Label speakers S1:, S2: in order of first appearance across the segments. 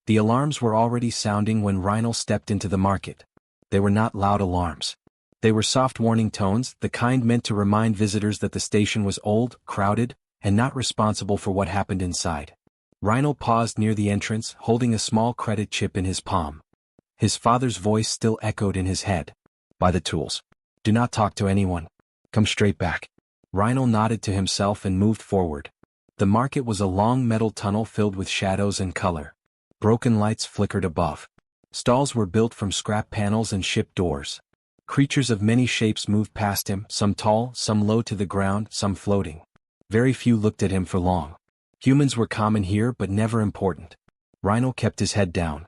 S1: The alarms were already sounding when Rhino stepped into the market. They were not loud alarms. They were soft warning tones, the kind meant to remind visitors that the station was old, crowded, and not responsible for what happened inside. Rhino paused near the entrance, holding a small credit chip in his palm. His father's voice still echoed in his head. "Buy the tools. Do not talk to anyone. Come straight back." Rhino nodded to himself and moved forward. The market was a long metal tunnel filled with shadows and color. Broken lights flickered above. Stalls were built from scrap panels and ship doors. Creatures of many shapes moved past him, some tall, some low to the ground, some floating. Very few looked at him for long. Humans were common here but never important. Rhino kept his head down.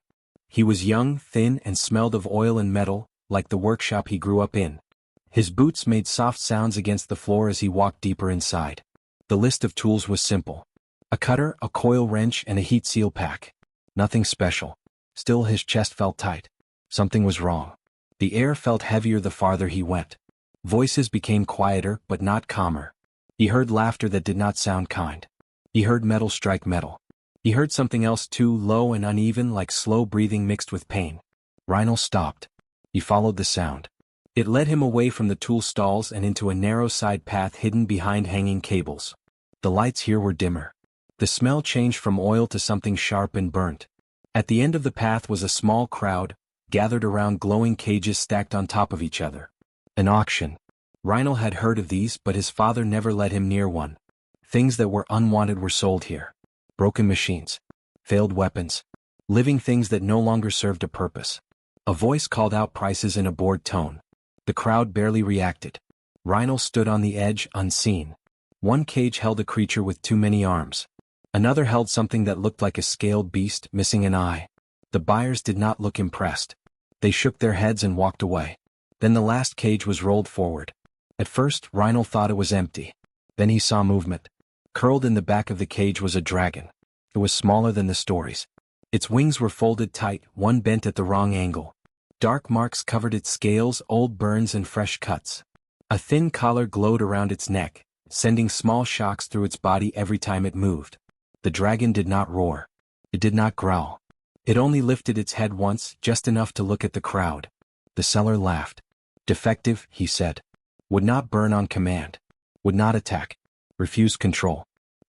S1: He was young, thin, and smelled of oil and metal, like the workshop he grew up in. His boots made soft sounds against the floor as he walked deeper inside. The list of tools was simple. A cutter, a coil wrench, and a heat seal pack. Nothing special. Still his chest felt tight. Something was wrong. The air felt heavier the farther he went. Voices became quieter but not calmer. He heard laughter that did not sound kind. He heard metal strike metal. He heard something else too, low and uneven, like slow breathing mixed with pain. Rhino stopped. He followed the sound. It led him away from the tool stalls and into a narrow side path hidden behind hanging cables. The lights here were dimmer. The smell changed from oil to something sharp and burnt. At the end of the path was a small crowd, gathered around glowing cages stacked on top of each other. An auction. Rhino had heard of these, but his father never led him near one. Things that were unwanted were sold here. Broken machines. Failed weapons. Living things that no longer served a purpose. A voice called out prices in a bored tone. The crowd barely reacted. Rhino stood on the edge, unseen. One cage held a creature with too many arms. Another held something that looked like a scaled beast, missing an eye. The buyers did not look impressed. They shook their heads and walked away. Then the last cage was rolled forward. At first, Rhino thought it was empty. Then he saw movement. Curled in the back of the cage was a dragon. It was smaller than the stories. Its wings were folded tight, one bent at the wrong angle. Dark marks covered its scales, old burns and fresh cuts. A thin collar glowed around its neck, sending small shocks through its body every time it moved. The dragon did not roar. It did not growl. It only lifted its head once, just enough to look at the crowd. The seller laughed. "Defective," he said. "Would not burn on command. Would not attack. Refused control.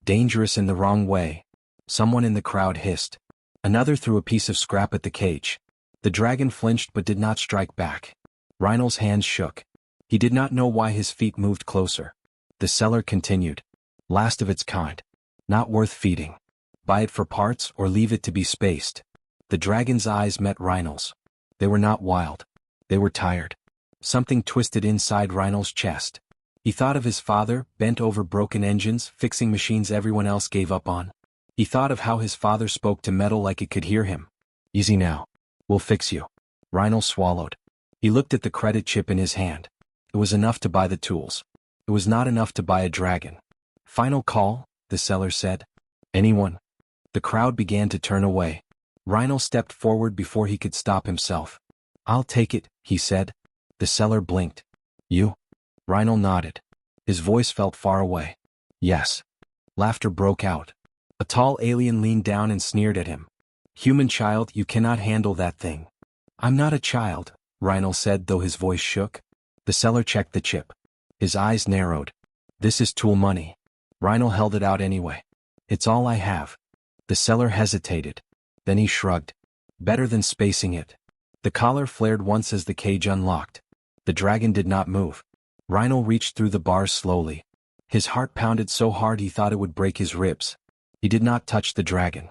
S1: Dangerous in the wrong way." Someone in the crowd hissed. Another threw a piece of scrap at the cage. The dragon flinched but did not strike back. Rhino's hands shook. He did not know why his feet moved closer. The seller continued. "Last of its kind. Not worth feeding. Buy it for parts or leave it to be spaced." The dragon's eyes met Rhino's. They were not wild. They were tired. Something twisted inside Rhino's chest. He thought of his father, bent over broken engines, fixing machines everyone else gave up on. He thought of how his father spoke to metal like it could hear him. "Easy now. We'll fix you." Rhino swallowed. He looked at the credit chip in his hand. It was enough to buy the tools. It was not enough to buy a dragon. "Final call," the seller said. "Anyone?" The crowd began to turn away. Rhino stepped forward before he could stop himself. "I'll take it," he said. The seller blinked. "You?" Rhino nodded. His voice felt far away. "Yes." Laughter broke out. A tall alien leaned down and sneered at him. "Human child, you cannot handle that thing." "I'm not a child," Rhino said, though his voice shook. The seller checked the chip. His eyes narrowed. "This is tool money." Rhino held it out anyway. "It's all I have." The seller hesitated. Then he shrugged. "Better than spacing it." The collar flared once as the cage unlocked. The dragon did not move. Rhino reached through the bars slowly. His heart pounded so hard he thought it would break his ribs. He did not touch the dragon.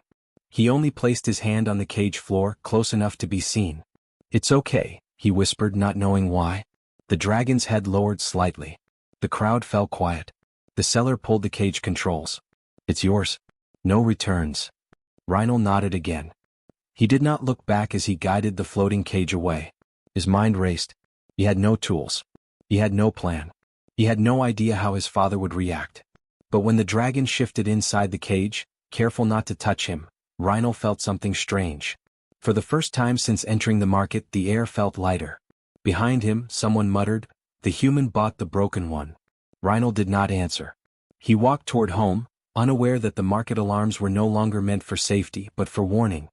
S1: He only placed his hand on the cage floor, close enough to be seen. "It's okay," he whispered, not knowing why. The dragon's head lowered slightly. The crowd fell quiet. The seller pulled the cage controls. "It's yours. No returns." Rhino nodded again. He did not look back as he guided the floating cage away. His mind raced. He had no tools. He had no plan. He had no idea how his father would react. But when the dragon shifted inside the cage, careful not to touch him, Rhino felt something strange. For the first time since entering the market, the air felt lighter. Behind him, someone muttered, "The human bought the broken one." Rhino did not answer. He walked toward home, unaware that the market alarms were no longer meant for safety but for warning.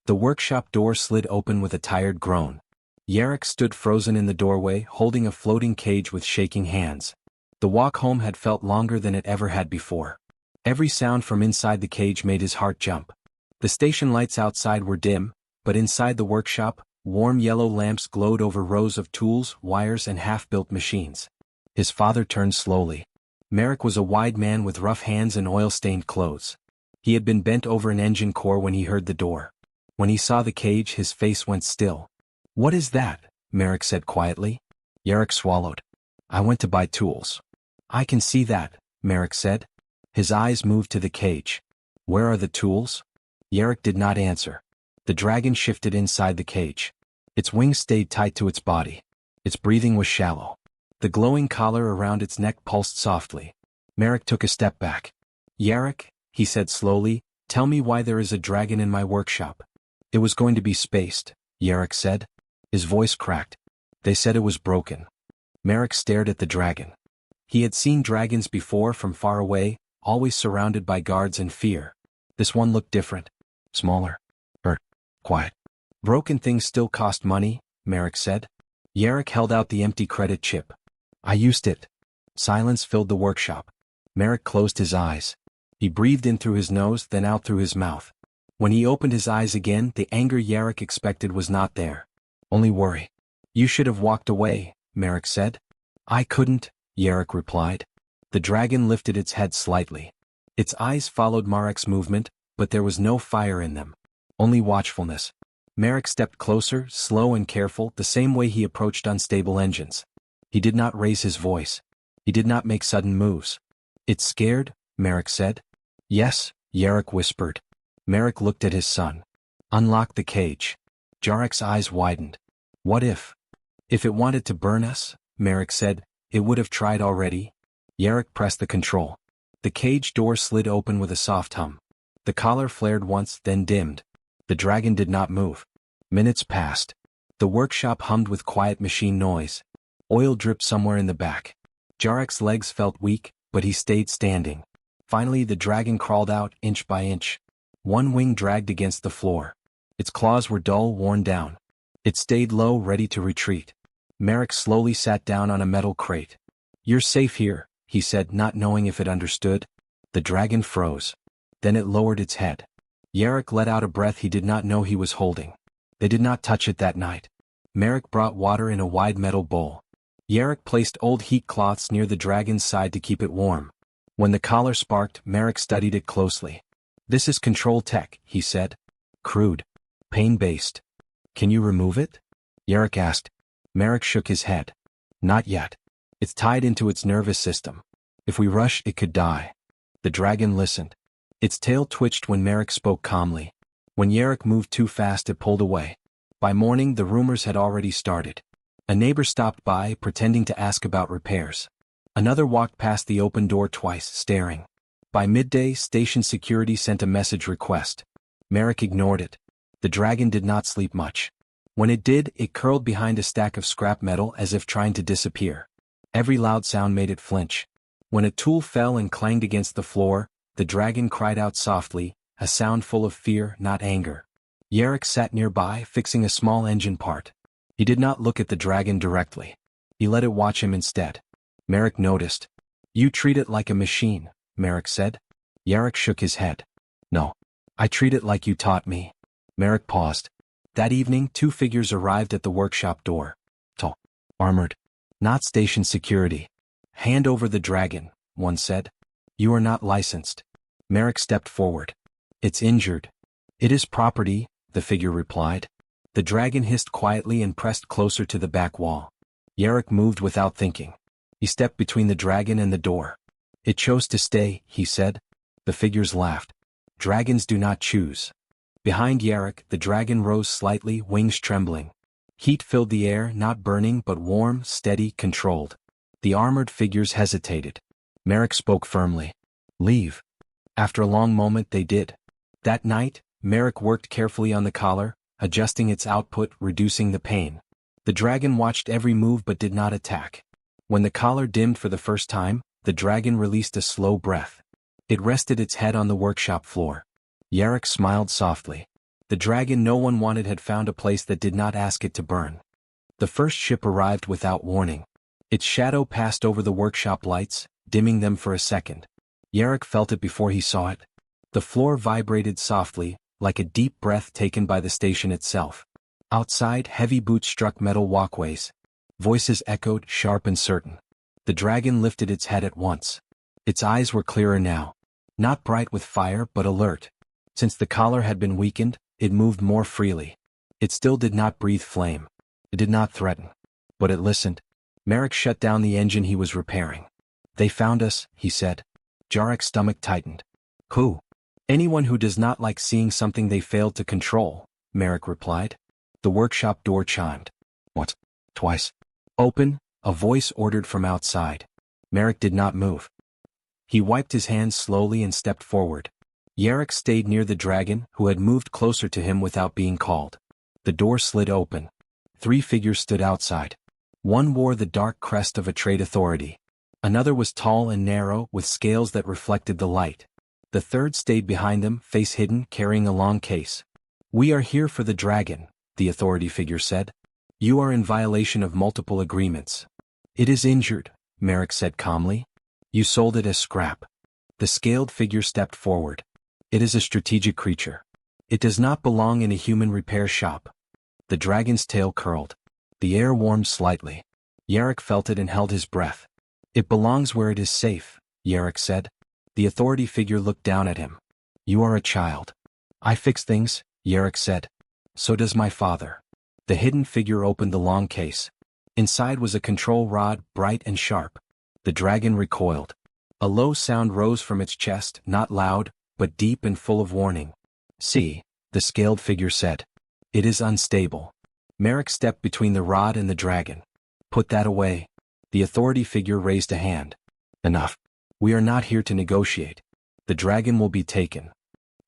S1: The workshop door slid open with a tired groan. Yarrick stood frozen in the doorway, holding a floating cage with shaking hands. The walk home had felt longer than it ever had before. Every sound from inside the cage made his heart jump. The station lights outside were dim, but inside the workshop, warm yellow lamps glowed over rows of tools, wires and half-built machines. His father turned slowly. Merrick was a wide man with rough hands and oil-stained clothes. He had been bent over an engine core when he heard the door. When he saw the cage, his face went still. "What is that?" Merrick said quietly. Yarrick swallowed. "I went to buy tools." "I can see that," Merrick said. His eyes moved to the cage. "Where are the tools?" Yarrick did not answer. The dragon shifted inside the cage. Its wings stayed tight to its body. Its breathing was shallow. The glowing collar around its neck pulsed softly. Merrick took a step back. "Yarrick," he said slowly, "tell me why there is a dragon in my workshop." "It was going to be spaced," Yarrick said. His voice cracked. "They said it was broken." Merrick stared at the dragon. He had seen dragons before from far away, always surrounded by guards and fear. This one looked different. Smaller. Quiet. "Broken things still cost money," Merrick said. Yarrick held out the empty credit chip. "I used it." Silence filled the workshop. Merrick closed his eyes. He breathed in through his nose, then out through his mouth. When he opened his eyes again, the anger Yarrick expected was not there. Only worry. "You should have walked away," Merrick said. "I couldn't," Yarrick replied. The dragon lifted its head slightly. Its eyes followed Marek's movement, but there was no fire in them. Only watchfulness. Merrick stepped closer, slow and careful, the same way he approached unstable engines. He did not raise his voice. He did not make sudden moves. "It's scared?" Merrick said. "Yes," Yarrick whispered. Merrick looked at his son. "Unlock the cage." Yarrick's eyes widened. "What if? If it wanted to burn us," Merrick said, "it would have tried already." Yarrick pressed the control. The cage door slid open with a soft hum. The collar flared once, then dimmed. The dragon did not move. Minutes passed. The workshop hummed with quiet machine noise. Oil dripped somewhere in the back. Yarrick's legs felt weak, but he stayed standing. Finally the dragon crawled out, inch by inch. One wing dragged against the floor. Its claws were dull, worn down. It stayed low, ready to retreat. Merrick slowly sat down on a metal crate. "You're safe here," he said, not knowing if it understood. The dragon froze. Then it lowered its head. Yarrick let out a breath he did not know he was holding. They did not touch it that night. Merrick brought water in a wide metal bowl. Yarrick placed old heat cloths near the dragon's side to keep it warm. When the collar sparked, Merrick studied it closely. "This is control tech," he said. "Crude. Pain-based. Can you remove it?" Yarrick asked. Merrick shook his head. "Not yet. It's tied into its nervous system. If we rush, it could die." The dragon listened. Its tail twitched when Merrick spoke calmly. When Yarrick moved too fast, it pulled away. By morning, the rumors had already started. A neighbor stopped by, pretending to ask about repairs. Another walked past the open door twice, staring. By midday, station security sent a message request. Merrick ignored it. The dragon did not sleep much. When it did, it curled behind a stack of scrap metal as if trying to disappear. Every loud sound made it flinch. When a tool fell and clanged against the floor, the dragon cried out softly, a sound full of fear, not anger. Yarrick sat nearby, fixing a small engine part. He did not look at the dragon directly. He let it watch him instead. Merrick noticed. "You treat it like a machine," Merrick said. Yarrick shook his head. "No. I treat it like you taught me." Merrick paused. That evening, two figures arrived at the workshop door. Tall. Armored. "Not station security." "Hand over the dragon," one said. "You are not licensed." Merrick stepped forward. "It's injured." "It is property," the figure replied. The dragon hissed quietly and pressed closer to the back wall. Yarrick moved without thinking. He stepped between the dragon and the door. "It chose to stay," he said. The figures laughed. "Dragons do not choose." Behind Yarrick, the dragon rose slightly, wings trembling. Heat filled the air, not burning but warm, steady, controlled. The armored figures hesitated. Merrick spoke firmly. "Leave." After a long moment they did. That night, Merrick worked carefully on the collar, adjusting its output, reducing the pain. The dragon watched every move but did not attack. When the collar dimmed for the first time, the dragon released a slow breath. It rested its head on the workshop floor. Yarrick smiled softly. The dragon no one wanted had found a place that did not ask it to burn. The first ship arrived without warning. Its shadow passed over the workshop lights, dimming them for a second. Yarrick felt it before he saw it. The floor vibrated softly, like a deep breath taken by the station itself. Outside, heavy boots struck metal walkways. Voices echoed, sharp and certain. The dragon lifted its head at once. Its eyes were clearer now. Not bright with fire, but alert. Since the collar had been weakened, it moved more freely. It still did not breathe flame. It did not threaten. But it listened. Merrick shut down the engine he was repairing. "They found us," he said. Jarrek's stomach tightened. "Who?" "Anyone who does not like seeing something they failed to control," Merrick replied. The workshop door chimed. "What?" "Twice." "Open," a voice ordered from outside. Merrick did not move. He wiped his hands slowly and stepped forward. Yarrick stayed near the dragon, who had moved closer to him without being called. The door slid open. 3 figures stood outside. One wore the dark crest of a trade authority. Another was tall and narrow, with scales that reflected the light. The third stayed behind them, face hidden, carrying a long case. "We are here for the dragon," the authority figure said. "You are in violation of multiple agreements." "It is injured," Merrick said calmly. "You sold it as scrap." The scaled figure stepped forward. "It is a strategic creature. It does not belong in a human repair shop." The dragon's tail curled. The air warmed slightly. Yarrick felt it and held his breath. "It belongs where it is safe," Yarrick said. The authority figure looked down at him. "You are a child." "I fix things," Yarrick said. "So does my father." The hidden figure opened the long case. Inside was a control rod, bright and sharp. The dragon recoiled. A low sound rose from its chest, not loud, but deep and full of warning. "See," the scaled figure said. "It is unstable." Merrick stepped between the rod and the dragon. "Put that away." The authority figure raised a hand. "Enough. We are not here to negotiate. The dragon will be taken."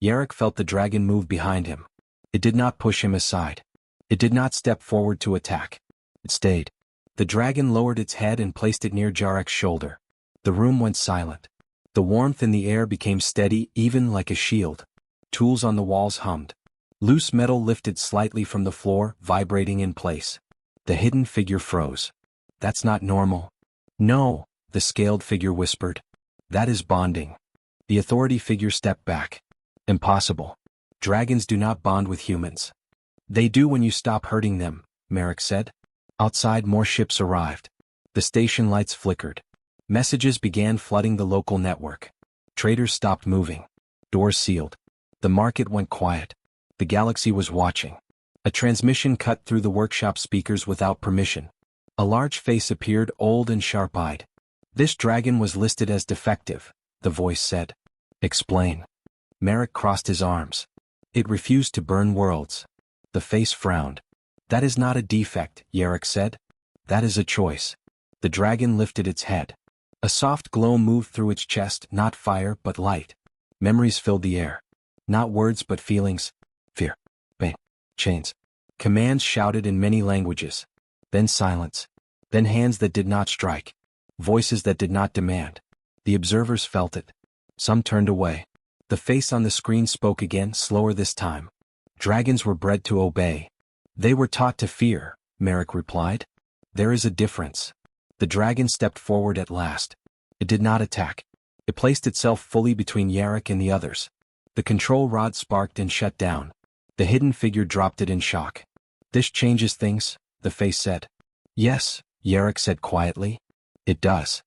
S1: Yarrick felt the dragon move behind him. It did not push him aside. It did not step forward to attack. It stayed. The dragon lowered its head and placed it near Jarrek's shoulder. The room went silent. The warmth in the air became steady, even like a shield. Tools on the walls hummed. Loose metal lifted slightly from the floor, vibrating in place. The hidden figure froze. "That's not normal." "No," the scaled figure whispered. "That is bonding." The authority figure stepped back. "Impossible. Dragons do not bond with humans." "They do when you stop hurting them," Merrick said. Outside, more ships arrived. The station lights flickered. Messages began flooding the local network. Traders stopped moving. Doors sealed. The market went quiet. The galaxy was watching. A transmission cut through the workshop speakers without permission. A large face appeared, old and sharp-eyed. "This dragon was listed as defective," the voice said. "Explain." Merrick crossed his arms. "It refused to burn worlds." The face frowned. "That is not a defect," Yarrick said. "That is a choice." The dragon lifted its head. A soft glow moved through its chest, not fire but light. Memories filled the air. Not words but feelings. Fear. Pain. Chains. Commands shouted in many languages. Then silence. Then hands that did not strike. Voices that did not demand. The observers felt it. Some turned away. The face on the screen spoke again, slower this time. "Dragons were bred to obey." "They were taught to fear," Merrick replied. "There is a difference." The dragon stepped forward at last. It did not attack. It placed itself fully between Yarrick and the others. The control rod sparked and shut down. The hidden figure dropped it in shock. "This changes things," the face said. "Yes," Yarrick said quietly. "It does."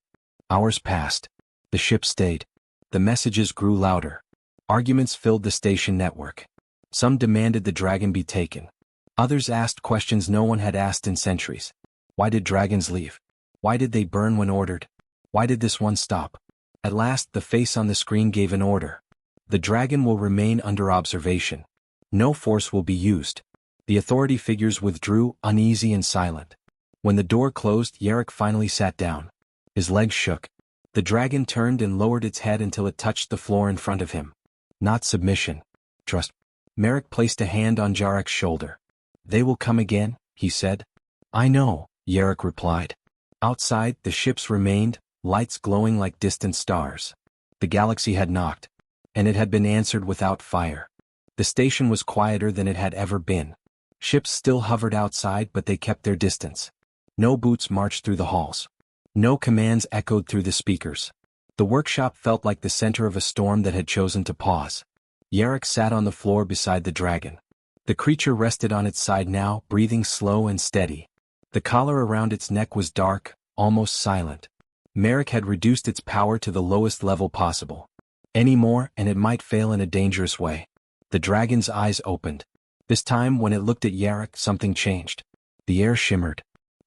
S1: Hours passed. The ship stayed. The messages grew louder. Arguments filled the station network. Some demanded the dragon be taken. Others asked questions no one had asked in centuries. Why did dragons leave? Why did they burn when ordered? Why did this one stop? At last, the face on the screen gave an order. "The dragon will remain under observation. No force will be used." The authority figures withdrew, uneasy and silent. When the door closed, Yarrick finally sat down. His legs shook. The dragon turned and lowered its head until it touched the floor in front of him. Not submission. Trust. Merrick placed a hand on Jarrek's shoulder. "They will come again," he said. "I know," Yarrick replied. Outside, the ships remained, lights glowing like distant stars. The galaxy had knocked. And it had been answered without fire. The station was quieter than it had ever been. Ships still hovered outside, but they kept their distance. No boots marched through the halls. No commands echoed through the speakers. The workshop felt like the center of a storm that had chosen to pause. Yarrick sat on the floor beside the dragon. The creature rested on its side now, breathing slow and steady. The collar around its neck was dark, almost silent. Merrick had reduced its power to the lowest level possible. Any more, and it might fail in a dangerous way. The dragon's eyes opened. This time, when it looked at Yarrick, something changed. The air shimmered.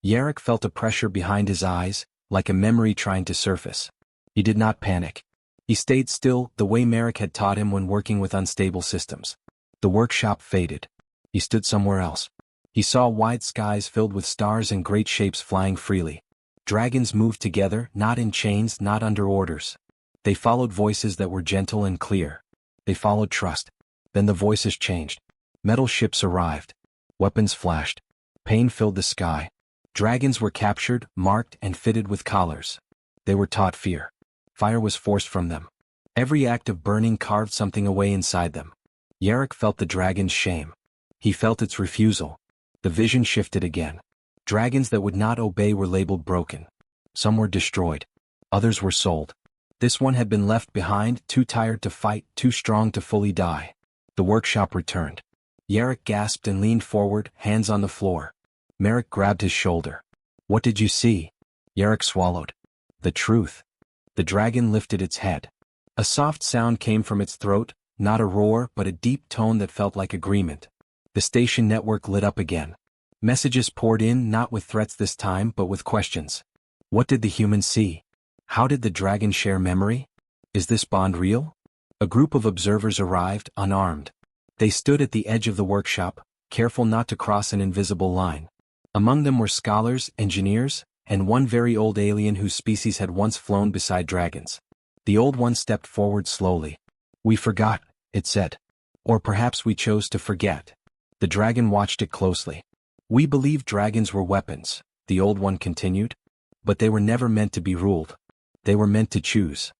S1: Yarrick felt a pressure behind his eyes, like a memory trying to surface. He did not panic. He stayed still, the way Merrick had taught him when working with unstable systems. The workshop faded. He stood somewhere else. He saw wide skies filled with stars and great shapes flying freely. Dragons moved together, not in chains, not under orders. They followed voices that were gentle and clear. They followed trust. Then the voices changed. Metal ships arrived. Weapons flashed. Pain filled the sky. Dragons were captured, marked, and fitted with collars. They were taught fear. Fire was forced from them. Every act of burning carved something away inside them. Yarrick felt the dragon's shame. He felt its refusal. The vision shifted again. Dragons that would not obey were labeled broken. Some were destroyed. Others were sold. This one had been left behind, too tired to fight, too strong to fully die. The workshop returned. Yarrick gasped and leaned forward, hands on the floor. Merrick grabbed his shoulder. "What did you see?" Yarrick swallowed. "The truth." The dragon lifted its head. A soft sound came from its throat, not a roar but a deep tone that felt like agreement. The station network lit up again. Messages poured in, not with threats this time but with questions. What did the humans see? How did the dragon share memory? Is this bond real? A group of observers arrived, unarmed. They stood at the edge of the workshop, careful not to cross an invisible line. Among them were scholars, engineers, and one very old alien whose species had once flown beside dragons. The old one stepped forward slowly. "We forgot," it said. "Or perhaps we chose to forget." The dragon watched it closely. "We believed dragons were weapons," the old one continued. "But they were never meant to be ruled. They were meant to choose."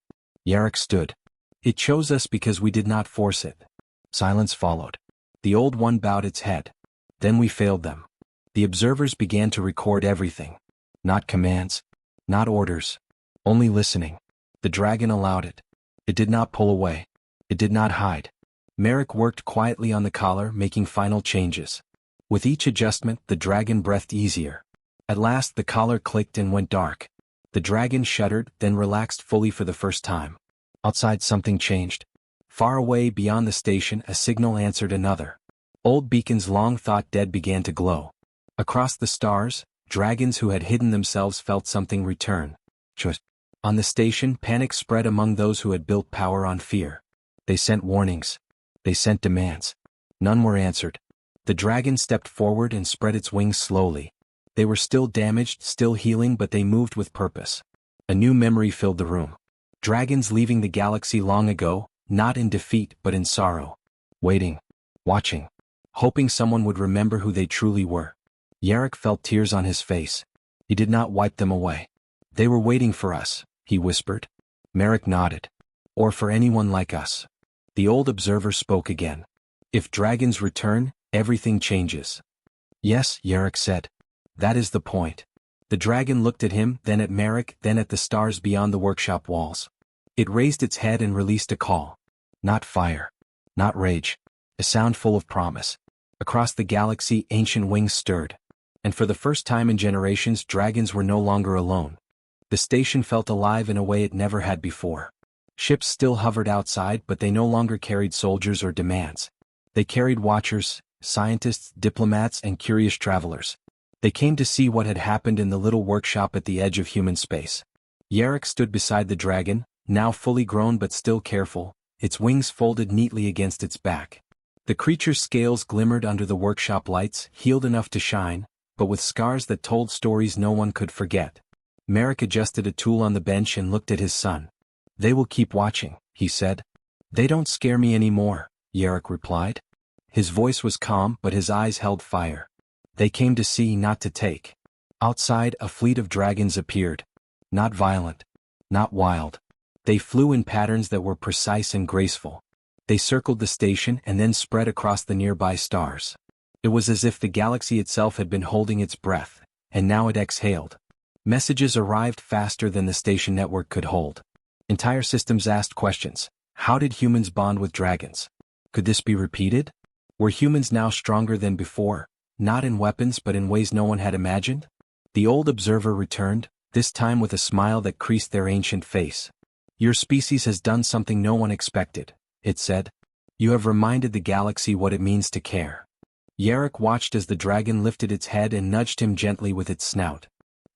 S1: Yarrick stood. "It chose us because we did not force it." Silence followed. The old one bowed its head. "Then we failed them." The observers began to record everything. Not commands. Not orders. Only listening. The dragon allowed it. It did not pull away. It did not hide. Merrick worked quietly on the collar, making final changes. With each adjustment, the dragon breathed easier. At last the collar clicked and went dark. The dragon shuddered, then relaxed fully for the first time. Outside something changed. Far away beyond the station, a signal answered another. Old beacons long thought dead began to glow. Across the stars, dragons who had hidden themselves felt something return. On the station, panic spread among those who had built power on fear. They sent warnings. They sent demands. None were answered. The dragon stepped forward and spread its wings slowly. They were still damaged, still healing, but they moved with purpose. A new memory filled the room. Dragons leaving the galaxy long ago, not in defeat but in sorrow. Waiting. Watching. Hoping someone would remember who they truly were. Yarrick felt tears on his face. He did not wipe them away. "They were waiting for us," he whispered. Merrick nodded. "Or for anyone like us." The old observer spoke again. "If dragons return, everything changes." "Yes," Yarrick said. "That is the point." The dragon looked at him, then at Merrick, then at the stars beyond the workshop walls. It raised its head and released a call. Not fire. Not rage. A sound full of promise. Across the galaxy, ancient wings stirred. And for the first time in generations, dragons were no longer alone. The station felt alive in a way it never had before. Ships still hovered outside, but they no longer carried soldiers or demands. They carried watchers, scientists, diplomats, and curious travelers. They came to see what had happened in the little workshop at the edge of human space. Yarrick stood beside the dragon, now fully grown but still careful, its wings folded neatly against its back. The creature's scales glimmered under the workshop lights, healed enough to shine, but with scars that told stories no one could forget. Merrick adjusted a tool on the bench and looked at his son. "They will keep watching," he said. "They don't scare me anymore," Yarrick replied. His voice was calm, but his eyes held fire. "They came to see, not to take." Outside, a fleet of dragons appeared. Not violent. Not wild. They flew in patterns that were precise and graceful. They circled the station and then spread across the nearby stars. It was as if the galaxy itself had been holding its breath, and now it exhaled. Messages arrived faster than the station network could hold. Entire systems asked questions. How did humans bond with dragons? Could this be repeated? Were humans now stronger than before, not in weapons but in ways no one had imagined? The old observer returned, this time with a smile that creased their ancient face. Your species has done something no one expected, it said. You have reminded the galaxy what it means to care. Yarrick watched as the dragon lifted its head and nudged him gently with its snout.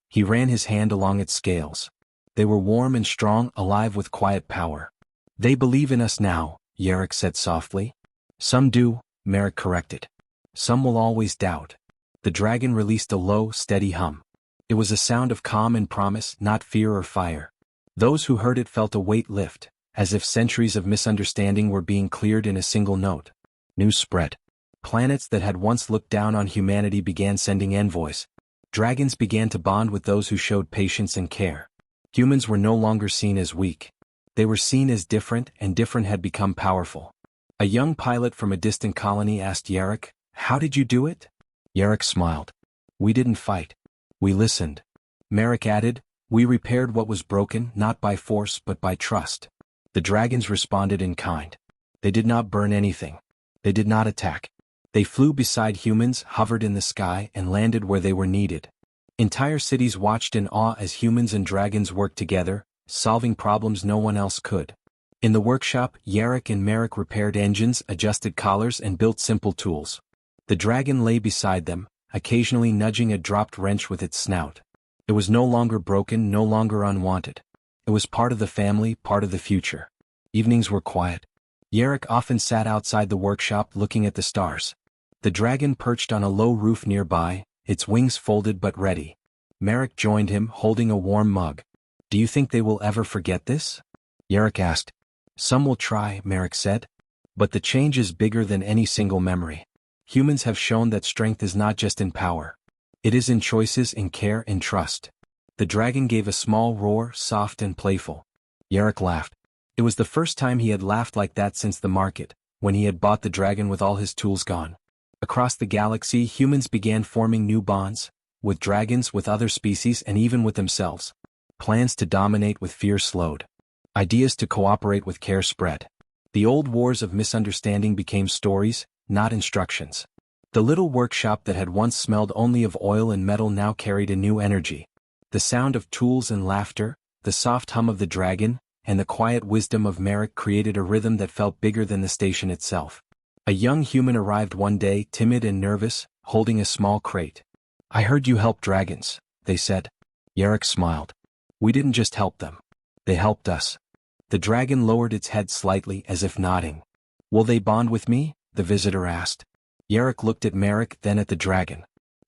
S1: He ran his hand along its scales. They were warm and strong, alive with quiet power. They believe in us now, Yarrick said softly. Some do, Merrick corrected. Some will always doubt. The dragon released a low, steady hum. It was a sound of calm and promise, not fear or fire. Those who heard it felt a weight lift, as if centuries of misunderstanding were being cleared in a single note. News spread. Planets that had once looked down on humanity began sending envoys. Dragons began to bond with those who showed patience and care. Humans were no longer seen as weak. They were seen as different, and different had become powerful. A young pilot from a distant colony asked Yarrick, "How did you do it?" Yarrick smiled. "We didn't fight. We listened." Merrick added, "We repaired what was broken, not by force but by trust." The dragons responded in kind. They did not burn anything. They did not attack. They flew beside humans, hovered in the sky, and landed where they were needed. Entire cities watched in awe as humans and dragons worked together, solving problems no one else could. In the workshop, Yarrick and Merrick repaired engines, adjusted collars, and built simple tools. The dragon lay beside them, occasionally nudging a dropped wrench with its snout. It was no longer broken, no longer unwanted. It was part of the family, part of the future. Evenings were quiet. Yarrick often sat outside the workshop looking at the stars. The dragon perched on a low roof nearby, its wings folded but ready. Merrick joined him, holding a warm mug. "Do you think they will ever forget this?" Yarrick asked. "Some will try," Merrick said. "But the change is bigger than any single memory. Humans have shown that strength is not just in power. It is in choices, in care, in trust." The dragon gave a small roar, soft and playful. Yarrick laughed. It was the first time he had laughed like that since the market, when he had bought the dragon with all his tools gone. Across the galaxy, humans began forming new bonds, with dragons, with other species, and even with themselves. Plans to dominate with fear slowed. Ideas to cooperate with care spread. The old wars of misunderstanding became stories, not instructions. The little workshop that had once smelled only of oil and metal now carried a new energy. The sound of tools and laughter, the soft hum of the dragon, and the quiet wisdom of Merrick created a rhythm that felt bigger than the station itself. A young human arrived one day, timid and nervous, holding a small crate. "I heard you help dragons," they said. Yarrick smiled. "We didn't just help them. They helped us." The dragon lowered its head slightly as if nodding. "Will they bond with me?" the visitor asked. Yarrick looked at Merrick, then at the dragon.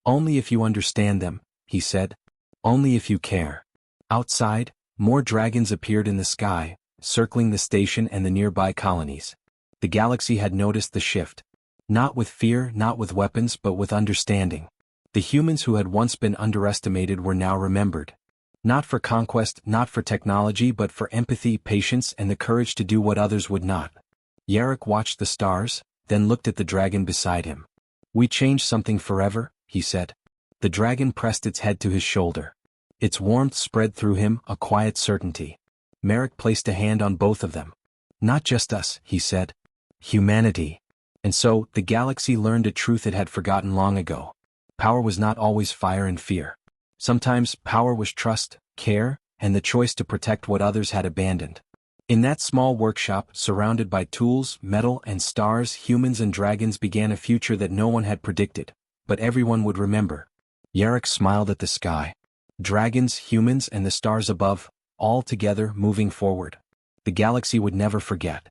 S1: "Only if you understand them," he said. "Only if you care." Outside, more dragons appeared in the sky, circling the station and the nearby colonies. The galaxy had noticed the shift. Not with fear, not with weapons, but with understanding. The humans who had once been underestimated were now remembered. Not for conquest, not for technology, but for empathy, patience, and the courage to do what others would not. Yarrick watched the stars, then looked at the dragon beside him. "We changed something forever," he said. The dragon pressed its head to his shoulder. Its warmth spread through him, a quiet certainty. Merrick placed a hand on both of them. "Not just us," he said. "Humanity." And so, the galaxy learned a truth it had forgotten long ago. Power was not always fire and fear. Sometimes, power was trust, care, and the choice to protect what others had abandoned. In that small workshop, surrounded by tools, metal, and stars, humans and dragons began a future that no one had predicted, but everyone would remember. Yarrick smiled at the sky. Dragons, humans, and the stars above, all together, moving forward. The galaxy would never forget.